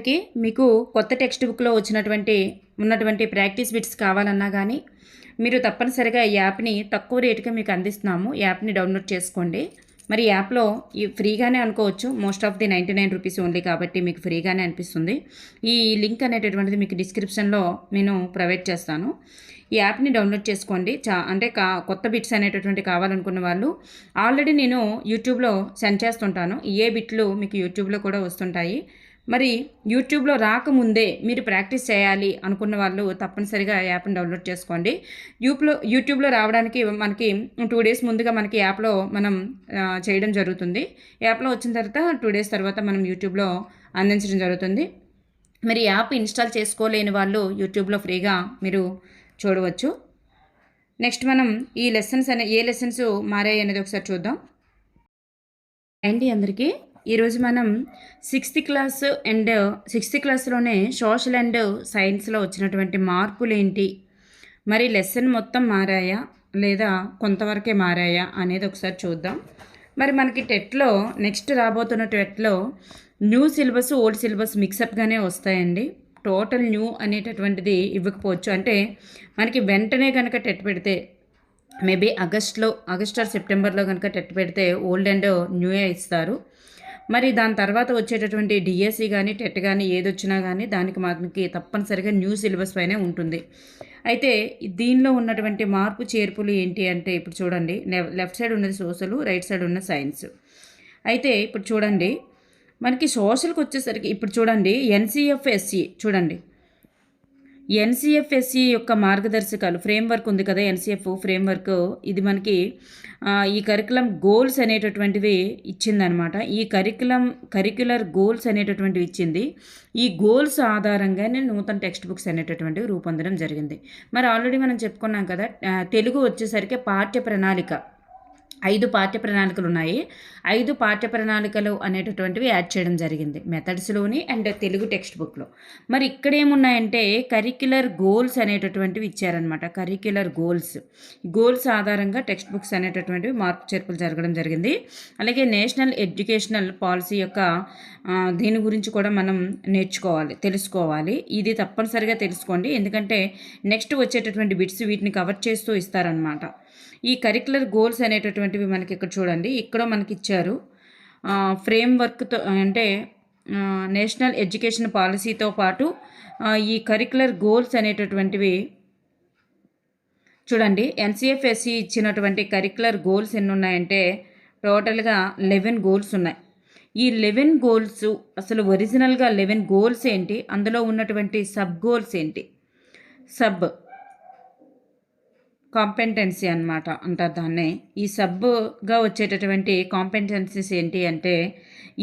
కి మీకు కొత్త టెక్స్ట్ బుక్‌లో ఉన్నటువంటి ప్రాక్టీస్ బిట్స్ కావాలన్నా గానీ, మీరు తప్పనిసరిగా ఈ యాప్‌ని తక్కువ రేట్‌కి మీకు అందిస్తున్నాము. యాప్‌ని డౌన్‌లోడ్ చేసుకోండి. మరి యాప్‌లో ఫ్రీగానే అనుకోవచ్చు. మోస్ట్ ఆఫ్ ది రూ. 99 ఓన్లీ కాబట్టి మీకు ఫ్రీగానే అనిపిస్తుంది. ఈ లింక్ అనేటటువంటిది మీకు డిస్క్రిప్షన్‌లో నేను ప్రొవైడ్ చేస్తాను. ఈ యాప్‌ని డౌన్‌లోడ్ చేసుకోండి. అంటే కొత్త బిట్స్ అనేటటువంటివి కావాలనుకున్న వాళ్ళు ఆల్రెడీ నేను యూట్యూబ్‌లో సెండ్ చేస్తుంటాను. ఏ బిట్లు మీకు యూట్యూబ్‌లో కూడా వస్తుంటాయి. మరి యూట్యూబ్‌లో రాకముందే మీరు ప్రాక్టీస్ చేయాలి అనుకున్న వాళ్ళు తప్పనిసరిగా యాప్‌ని డౌన్‌లోడ్ చేసుకోండి. యూట్యూబ్‌లో రావడానికి మనకి 2 డేస్ ముందుగా మనకి యాప్‌లో మనం చేయడం జరుగుతుంది. యాప్‌లో వచ్చిన తర్వాత 2 డేస్ తర్వాత మనం యూట్యూబ్‌లో అందించడం జరుగుతుంది. మరి యాప్ ఇన్‌స్టాల్ చేసుకోలేని వాళ్ళు యూట్యూబ్‌లో ఫ్రీగా మీరు చూడవచ్చు. నెక్స్ట్ మనం ఈ ఏ లెసన్స్ మారాయి అనేది ఒకసారి చూద్దాం. అండి అందరికీ ఈరోజు మనం సిక్స్త్ క్లాస్లోనే సోషల్ అండ్ సైన్స్లో వచ్చినటువంటి మార్పులు ఏంటి, మరి లెసన్ మొత్తం మారాయా లేదా కొంతవరకే మారాయా అనేది ఒకసారి చూద్దాం. మరి మనకి టెట్లో నెక్స్ట్ రాబోతున్న టెట్లో న్యూ సిలబస్ ఓల్డ్ సిలబస్ మిక్సప్గానే వస్తాయండి. టోటల్ న్యూ అనేటటువంటిది ఇవ్వకపోవచ్చు. అంటే మనకి వెంటనే కనుక టెట్ పెడితే మేబీ ఆగస్ట్ ఆర్ సెప్టెంబర్లో కనుక టెట్ పెడితే ఓల్డ్ అండ్ న్యూయే ఇస్తారు. మరి దాని తర్వాత వచ్చేటటువంటి డిఎస్సి కానీ టెట్ కానీ ఏది వచ్చినా కానీ దానికి మనకి తప్పనిసరిగా న్యూ సిలబస్ పైనే ఉంటుంది. అయితే దీనిలో ఉన్నటువంటి మార్పు చేర్పులు ఏంటి అంటే ఇప్పుడు చూడండి, లెఫ్ట్ సైడ్ ఉన్నది సోషల్, రైట్ సైడ్ ఉన్న సైన్స్. అయితే ఇప్పుడు చూడండి, మనకి సోషల్కి వచ్చేసరికి ఇప్పుడు చూడండి ఎన్సిఎఫ్ఎస్సి చూడండి, ఎన్సిఎఫ్ఎస్సి యొక్క మార్గదర్శకాలు ఫ్రేమ్వర్క్ ఉంది కదా, ఎన్సిఎఫ్ ఫ్రేమ్వర్క్ ఇది మనకి ఈ కరికులం గోల్స్ అనేటటువంటివి ఇచ్చిందనమాట. ఈ కరిక్యులర్ గోల్స్ అనేటటువంటివి ఇచ్చింది. ఈ గోల్స్ ఆధారంగానే నూతన టెక్స్ట్ బుక్స్ అనేటటువంటివి రూపొందడం జరిగింది. మరి ఆల్రెడీ మనం చెప్పుకున్నాం కదా, తెలుగు వచ్చేసరికి పాఠ్య ప్రణాళిక 5 పాఠ్య ప్రణాళికలు ఉన్నాయి. 5 పాఠ్య ప్రణాళికలు అనేటటువంటివి యాడ్ చేయడం జరిగింది మెథడ్స్లోని అండ్ తెలుగు టెక్స్ట్ బుక్లో. మరి ఇక్కడ ఏమున్నాయంటే కరిక్యులర్ గోల్స్ అనేటటువంటివి ఇచ్చారనమాట. కరిక్యులర్ గోల్స్ ఆధారంగా టెక్స్ట్ బుక్స్ అనేటటువంటివి మార్పు చేర్పులు జరగడం జరిగింది. అలాగే నేషనల్ ఎడ్యుకేషనల్ పాలసీ యొక్క దీని గురించి కూడా మనం తెలుసుకోవాలి. ఇది తప్పనిసరిగా తెలుసుకోండి, ఎందుకంటే నెక్స్ట్ వచ్చేటటువంటి బిట్స్ వీటిని కవర్ చేస్తూ ఇస్తారనమాట. ఈ కరిక్యులర్ గోల్స్ అనేటటువంటివి మనకి ఇక్కడ చూడండి, ఇక్కడ మనకి ఇచ్చారు. ఫ్రేమ్వర్క్తో అంటే నేషనల్ ఎడ్యుకేషన్ పాలసీతో పాటు ఈ కరిక్యులర్ గోల్స్ అనేటటువంటివి చూడండి. ఎన్సిఎఫ్ఎస్సి ఇచ్చినటువంటి కరిక్యులర్ గోల్స్ ఎన్ని ఉన్నాయంటే టోటల్గా 11 గోల్స్ ఉన్నాయి. ఈ 11 గోల్స్ అసలు ఒరిజినల్గా 11 గోల్స్ ఏంటి, అందులో ఉన్నటువంటి సబ్ గోల్స్ ఏంటి, కాంపెటెన్సీ అనమాట అంటారు దాన్నే. ఈ సబ్గా వచ్చేటటువంటి కాంపెటెన్సీస్ ఏంటి అంటే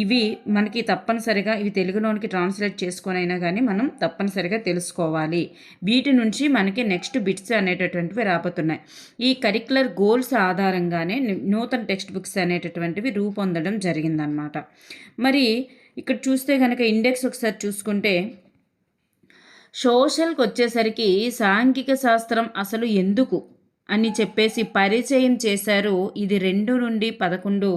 ఇవి మనకి తప్పనిసరిగా ఇవి తెలుగులోనికి ట్రాన్స్లేట్ చేసుకొని అయినా కానీ మనం తప్పనిసరిగా తెలుసుకోవాలి. వీటి నుంచి మనకి నెక్స్ట్ బిట్స్ అనేటటువంటివి రాబోతున్నాయి. ఈ కరిక్యులర్ గోల్స్ ఆధారంగానే నూతన టెక్స్ట్ బుక్స్ అనేటటువంటివి రూపొందడం జరిగిందనమాట. మరి ఇక్కడ చూస్తే కనుక ఇండెక్స్ ఒకసారి చూసుకుంటే సోషల్కి వచ్చేసరికి సాంఘిక శాస్త్రం అసలు ఎందుకు అని చెప్పేసి పరిచయం చేశారు. ఇది 2 నుండి 11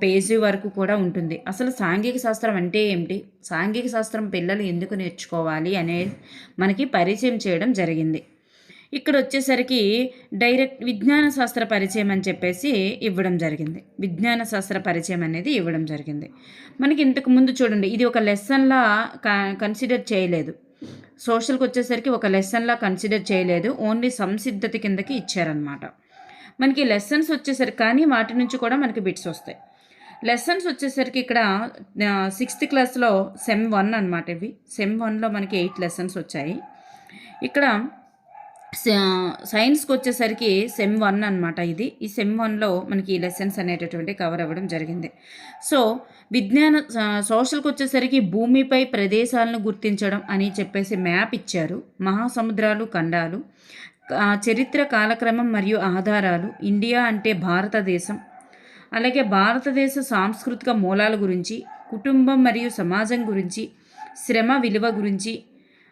పేజీ వరకు కూడా ఉంటుంది. అసలు సాంఘిక శాస్త్రం అంటే ఏమిటి, సాంఘిక శాస్త్రం పిల్లలు ఎందుకు నేర్చుకోవాలి అనేది మనకి పరిచయం చేయడం జరిగింది. ఇక్కడ వచ్చేసరికి డైరెక్ట్ విజ్ఞాన శాస్త్ర పరిచయం అని చెప్పేసి ఇవ్వడం జరిగింది. విజ్ఞాన శాస్త్ర పరిచయం అనేది ఇవ్వడం జరిగింది. మనకి ఇంతకు ముందు చూడండి, ఇది ఒక లెసన్లా కన్సిడర్ చేయలేదు. సోషల్కి వచ్చేసరికి ఒక లెసన్లా కన్సిడర్ చేయలేదు, ఓన్లీ సంసిద్ధత కిందకి ఇచ్చారనమాట. మనకి లెసన్స్ వచ్చేసరికి కానీ వాటి నుంచి కూడా మనకి బిట్స్ వస్తాయి. లెసన్స్ వచ్చేసరికి ఇక్కడ 6th క్లాస్లో సెమ్ 1 అనమాట. ఇవి సెమ్ 1లో మనకి 8 లెసన్స్ వచ్చాయి. ఇక్కడ సైన్స్కి వచ్చేసరికి సెమ్ 1 అనమాట. ఈ సెమ్ 1లో మనకి ఈ లెసన్స్ అనేటటువంటి కవర్ అవ్వడం జరిగింది. సో సోషల్కి వచ్చేసరికి భూమిపై ప్రదేశాలను గుర్తించడం అని చెప్పేసి మ్యాప్ ఇచ్చారు. మహాసముద్రాలు, ఖండాలు, చరిత్ర, కాలక్రమం మరియు ఆధారాలు, ఇండియా అంటే భారతదేశం, అలాగే భారతదేశ సాంస్కృతిక మూలాల గురించి, కుటుంబం మరియు సమాజం గురించి, శ్రమ విలువ గురించి,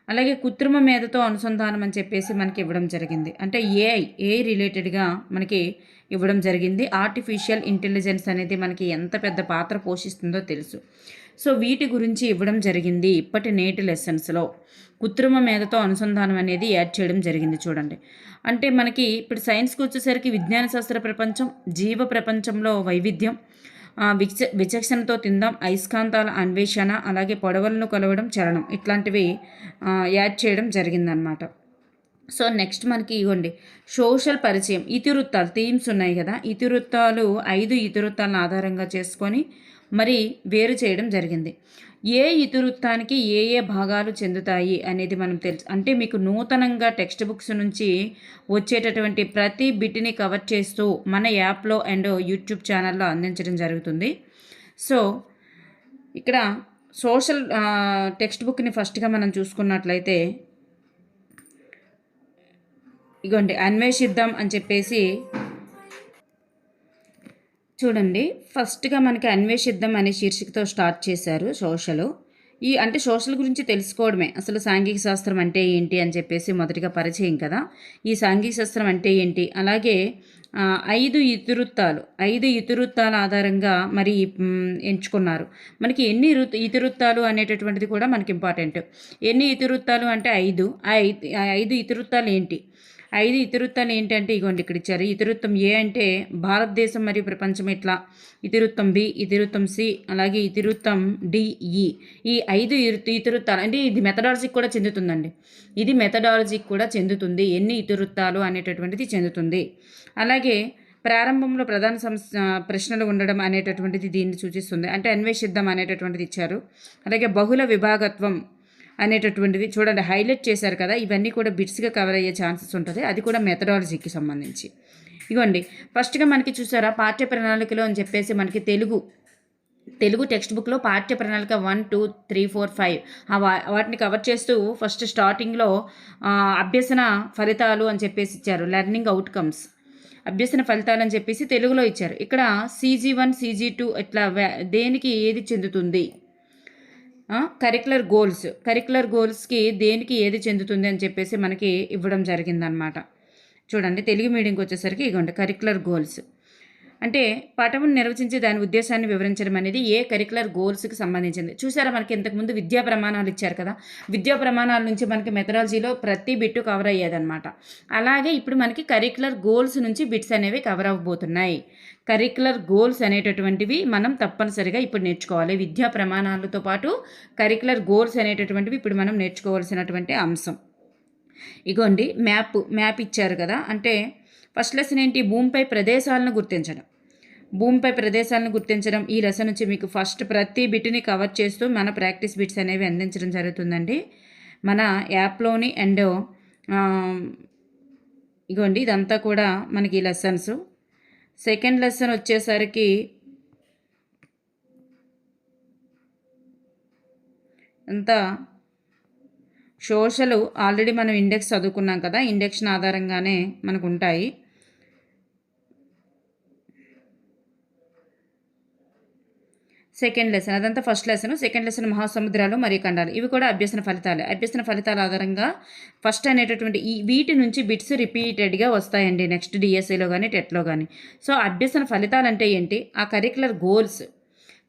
అలాగే కృత్రిమ మేధతో అనుసంధానం అని చెప్పేసి మనకి ఇవ్వడం జరిగింది. అంటే ఏఐ రిలేటెడ్గా మనకి ఇవ్వడం జరిగింది. ఆర్టిఫిషియల్ ఇంటెలిజెన్స్ అనేది మనకి ఎంత పెద్ద పాత్ర పోషిస్తుందో తెలుసు. సో వీటి గురించి ఇవ్వడం జరిగింది ఇప్పటి నేటి లెసన్స్లో. కృత్రిమ మేధతో అనుసంధానం అనేది యాడ్ చేయడం జరిగింది చూడండి. అంటే మనకి ఇప్పుడు సైన్స్కి వచ్చేసరికి విజ్ఞాన శాస్త్ర ప్రపంచం, జీవ ప్రపంచంలో వైవిధ్యం, విచక్షణతో తిందాం, అయస్కాంతాల అన్వేషణ, అలాగే పొడవలను కొలవడం, చలనం, ఇట్లాంటివి యాడ్ చేయడం జరిగిందనమాట. సో నెక్స్ట్ మనకి ఇవ్వండి సోషల్ పరిచయం, ఇతివృత్తాలు థీమ్స్ ఉన్నాయి కదా, ఇతివృత్తాలు 5 ఇతివృత్తాలను ఆధారంగా చేసుకొని మరి వేరు చేయడం జరిగింది. ఏ ఇతివృత్తానికి ఏ ఏ భాగాలు చెందుతాయి అనేది మనం తెలుసు. అంటే మీకు నూతనంగా టెక్స్ట్ బుక్స్ నుంచి వచ్చేటటువంటి ప్రతి బిట్ని కవర్ చేస్తూ మన యాప్లో అండ్ యూట్యూబ్ ఛానల్లో అందించడం జరుగుతుంది. సో ఇక్కడ సోషల్ టెక్స్ట్ బుక్ని ఫస్ట్గా మనం చూసుకున్నట్లయితే ఇగోండి అన్వేషిద్దాం అని చెప్పేసి చూడండి. ఫస్ట్గా మనకి అన్వేషిద్దాం అనే శీర్షికతో స్టార్ట్ చేశారు సోషల్. అంటే సోషల్ గురించి తెలుసుకోవడమే అసలు సాంఘిక శాస్త్రం అంటే ఏంటి అని చెప్పేసి మొదటిగా పరిచయం కదా. ఈ సాంఘిక శాస్త్రం అంటే ఏంటి, అలాగే 5 ఇతివృత్తాల ఆధారంగా మరి ఎంచుకున్నారు. మనకి ఎన్ని ఇతివృత్తాలు అనేటటువంటిది కూడా మనకి ఇంపార్టెంట్. ఎన్ని ఇతివృత్తాలు అంటే 5. ఆ 5 ఇతివృత్తాలు ఏంటి, 5 ఇతివృత్తాలు ఏంటంటే ఇగోండి ఇక్కడ ఇచ్చారు. ఇతివృత్తం ఏ అంటే భారతదేశం మరియు ప్రపంచం ఇట్లా, ఇతివృత్తం బి, ఇతివృత్తం సి, అలాగే ఇతివృత్తం డి, ఈ. ఈ 5 ఇతివృత్తాలు అంటే ఇది మెథడాలజీకి కూడా చెందుతుందండి. ఇది మెథడాలజీకి కూడా చెందుతుంది, ఎన్ని ఇతివృత్తాలు అనేటటువంటిది చెందుతుంది. అలాగే ప్రారంభంలో ప్రధాన ప్రశ్నలు ఉండడం అనేటటువంటిది దీన్ని సూచిస్తుంది. అంటే అన్వేషిద్దాం అనేటటువంటిది ఇచ్చారు. అలాగే బహుళ విభాగత్వం అనేటటువంటిది చూడండి హైలైట్ చేశారు కదా. ఇవన్నీ కూడా బిట్స్గా కవర్ అయ్యే ఛాన్సెస్ ఉంటుంది. అది కూడా మెథడాలజీకి సంబంధించి. ఇగోండి ఫస్ట్గా మనకి చూసారా పాఠ్య ప్రణాళికలో అని చెప్పేసి మనకి తెలుగు టెక్స్ట్ బుక్లో పాఠ్య ప్రణాళిక 1, 2, 3, 4, 5 వాటిని కవర్ చేస్తూ ఫస్ట్ స్టార్టింగ్లో అభ్యసన ఫలితాలు అని చెప్పేసి ఇచ్చారు. లెర్నింగ్ అవుట్కమ్స్, అభ్యసన ఫలితాలు అని చెప్పేసి తెలుగులో ఇచ్చారు. ఇక్కడ CG1, CG2 ఇట్లా దేనికి ఏది చెందుతుంది, కరిక్యులర్ గోల్స్కి దేనికి ఏది చెందుతుంది అని చెప్పేసి మనకి ఇవ్వడం జరిగిందనమాట. చూడండి తెలుగు మీడియంకి వచ్చేసరికి ఇగోండి కరిక్యులర్ గోల్స్ అంటే పాఠమును నిర్వచించి దాని ఉద్దేశాన్ని వివరించడం అనేది ఏ కరిక్యులర్ గోల్స్కి సంబంధించింది. చూసారా మనకి ఇంతకుముందు విద్యా ప్రమాణాలు ఇచ్చారు కదా, విద్యా ప్రమాణాల నుంచి మనకి మెథడాలజీలో ప్రతి బిట్టు కవర్ అయ్యేదన్నమాట. అలాగే ఇప్పుడు మనకి కరిక్యులర్ గోల్స్ నుంచి బిట్స్ అనేవి కవర్ అవ్వబోతున్నాయి. కరిక్యులర్ గోల్స్ అనేటటువంటివి మనం తప్పనిసరిగా ఇప్పుడు నేర్చుకోవాలి. విద్యా ప్రమాణాలతో పాటు కరిక్యులర్ గోల్స్ అనేటటువంటివి ఇప్పుడు మనం నేర్చుకోవాల్సినటువంటి అంశం. ఇగోండి మ్యాప్ ఇచ్చారు కదా. అంటే ఫస్ట్ లెసన్ ఏంటి, భూమిపై ప్రదేశాలను గుర్తించడం. ఈ లెసన్ నుంచి మీకు ఫస్ట్ ప్రతి బిట్ని కవర్ చేస్తూ మన ప్రాక్టీస్ బిట్స్ అనేవి అందించడం జరుగుతుందండి మన యాప్లోని. అండ్ ఇగోండి ఇదంతా కూడా మనకి లెసన్స్. సెకండ్ లెసన్ వచ్చేసరికి అంతా సోషల్ ఆల్రెడీ మనం ఇండెక్స్ చదువుకున్నాం కదా, ఇండెక్షన్ ఆధారంగానే మనకు ఉంటాయి. సెకండ్ లెసన్ అదంతా ఫస్ట్ లెసన్. సెకండ్ లెసన్ మహాసముద్రాలు మరియు ఖండాలు, ఇవి కూడా అభ్యసన ఫలితాల ఆధారంగా ఫస్ట్ అనేటటువంటి వీటి నుంచి బిట్స్ రిపీటెడ్గా వస్తాయండి నెక్స్ట్ డిఎస్సిలో కానీ టెట్లో కానీ. సో అభ్యసన ఫలితాలు అంటే ఏంటి, ఆ కరిక్యులర్ గోల్స్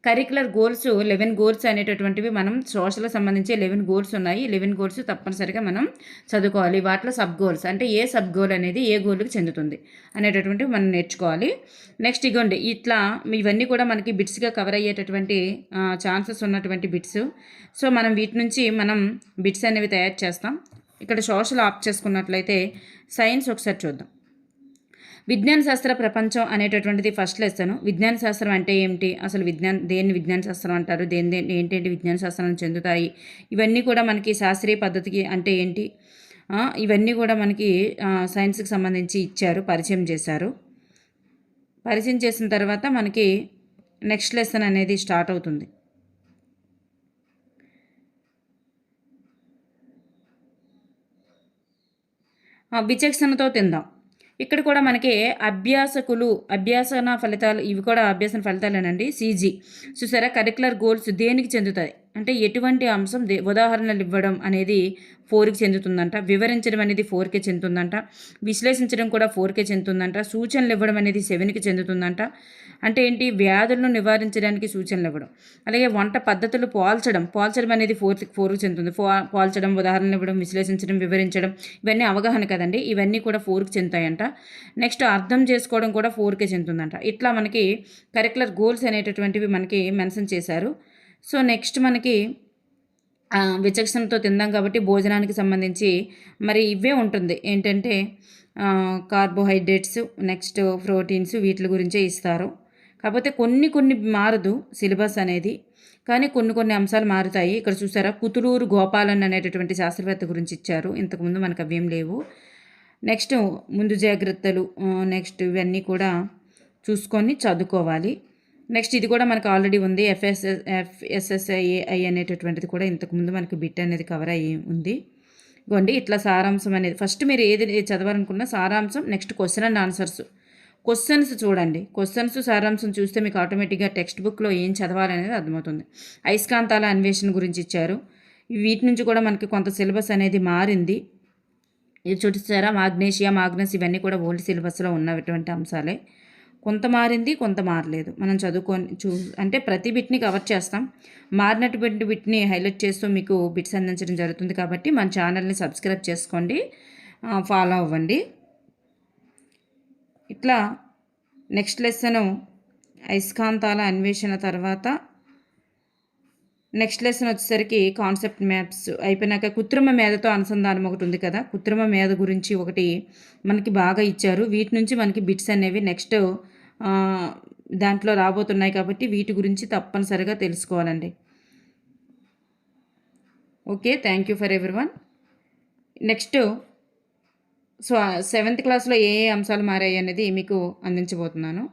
11 గోల్స్ అనేటటువంటివి మనం సోషల్కి సంబంధించి 11 గోల్స్ ఉన్నాయి. 11 గోల్స్ తప్పనిసరిగా మనం చదువుకోవాలి. వాటిలో సబ్ గోల్స్ అంటే ఏ సబ్ గోల్ అనేది ఏ గోల్కి చెందుతుంది అనేటటువంటివి మనం నేర్చుకోవాలి. నెక్స్ట్ ఇగోండి ఇట్లా ఇవన్నీ కూడా మనకి బిట్స్గా కవర్ అయ్యేటటువంటి ఛాన్సెస్ ఉన్నటువంటి బిట్స్. సో మనం వీటి నుంచి మనం బిట్స్ అనేవి తయారు చేస్తాం. ఇక్కడ సోషల్ ఆఫ్ చేసుకున్నట్లయితే సైన్స్ ఒకసారి చూద్దాం. విజ్ఞాన శాస్త్ర ప్రపంచం అనేటటువంటిది ఫస్ట్ లెసన్. విజ్ఞాన శాస్త్రం అంటే ఏమిటి, అసలు దేన్ని విజ్ఞాన శాస్త్రం అంటారు, ఏంటంటే విజ్ఞాన శాస్త్రం చెందుతాయి, ఇవన్నీ కూడా మనకి శాస్త్రీయ పద్ధతికి అంటే ఏంటి, ఇవన్నీ కూడా మనకి సైన్స్కి సంబంధించి ఇచ్చారు, పరిచయం చేశారు. పరిచయం చేసిన తర్వాత మనకి నెక్స్ట్ లెసన్ అనేది స్టార్ట్ అవుతుంది. విచక్షణతో తిందాం. ఇక్కడ కూడా మనకి అభ్యాసన ఫలితాలు, ఇవి కూడా అభ్యాసన ఫలితాలేనండి. CG చూసారా, కరిక్యులర్ గోల్స్ దేనికి చెందుతాయి, అంటే ఎటువంటి అంశం ఉదాహరణలు ఇవ్వడం అనేది 4కి చెందుతుందంట. వివరించడం అనేది 4కే చెందుతుందంట. విశ్లేషించడం కూడా 4కే చెందుతుందంట. సూచనలు ఇవ్వడం అనేది 7కి చెందుతుందంట. అంటే ఏంటి, వ్యాధులను నివారించడానికి సూచనలు ఇవ్వడం. అలాగే వంట పద్ధతులు పోల్చడం అనేది 4కి చెందుతుంది. పోల్చడం, ఉదాహరణలు ఇవ్వడం, విశ్లేషించడం, వివరించడం ఇవన్నీ అవగాహన కదండి. ఇవన్నీ కూడా 4కి చెందుతాయంట. నెక్స్ట్ అర్థం చేసుకోవడం కూడా 4కే చెందుతుందంట. ఇట్లా మనకి కరిక్యులర్ గోల్స్ అనేటటువంటివి మనకి మెన్షన్ చేశారు. సో నెక్స్ట్ మనకి విచక్షణతో తిందాం కాబట్టి భోజనానికి సంబంధించి మరి ఇవే ఉంటుంది. ఏంటంటే కార్బోహైడ్రేట్స్, నెక్స్ట్ ప్రోటీన్స్, వీటి గురించే ఇస్తారు. కాకపోతే కొన్ని మారదు సిలబస్ అనేది, కానీ కొన్ని అంశాలు మారుతాయి. ఇక్కడ చూసారా, కుతులూరు గోపాలన్ అనేటటువంటి శాస్త్రవేత్త గురించి ఇచ్చారు. ఇంతకుముందు మనకు అవేం లేవు. నెక్స్ట్ ముందు జాగ్రత్తలు, నెక్స్ట్ ఇవన్నీ కూడా చూసుకొని చదువుకోవాలి. నెక్స్ట్ ఇది కూడా మనకు ఆల్రెడీ ఉంది, ఎఫ్ఎస్ఎస్ఐఏఐ అనేటటువంటిది కూడా ఇంతకుముందు మనకి బిట్ అనేది కవర్ అయ్యి ఉంది. ఇగోండి ఇట్లా సారాంశం అనేది ఫస్ట్ మీరు ఏది చదవాలనుకున్నా సారాంశం, next question and answers. Questions చూడండి, క్వశ్చన్స్ సారాంశం చూస్తే మీకు ఆటోమేటిక్గా టెక్స్ట్ బుక్లో ఏం చదవాలనేది అర్థమవుతుంది. అయస్కాంతాల అన్వేషణ గురించి ఇచ్చారు. వీటి నుంచి కూడా మనకి కొంత సిలబస్ అనేది మారింది. ఇది చూసారా, మాగ్నస్ ఇవన్నీ కూడా ఓల్డ్ సిలబస్లో ఉన్నటువంటి అంశాలే. కొంత మారింది, కొంత మారలేదు. మనం చదువుకొని అంటే ప్రతి బిట్ని కవర్ చేస్తాం. మారినటువంటి బిట్ని హైలైట్ చేస్తూ మీకు బిట్స్ అందించడం జరుగుతుంది. కాబట్టి మన ఛానల్ని సబ్స్క్రైబ్ చేసుకోండి, ఫాలో అవ్వండి. ఇట్లా నెక్స్ట్ లెసను అయస్కాంతాల అన్వేషణ తర్వాత నెక్స్ట్ లెసన్ వచ్చేసరికి కాన్సెప్ట్ మ్యాప్స్ అయిపోయినాక కృత్రిమ మేధతో అనుసంధానం ఒకటి ఉంది కదా, కృత్రిమ మేధ గురించి ఒకటి మనకి బాగా ఇచ్చారు. వీటి నుంచి మనకి బిట్స్ అనేవి నెక్స్ట్ దాంట్లో రాబోతున్నాయి కాబట్టి వీటి గురించి తప్పనిసరిగా తెలుసుకోవాలండి. Okay, thank you for everyone. Next 7th క్లాస్లో ఏ అంశాలు మారాయి అనేది మీకు అందించబోతున్నాను.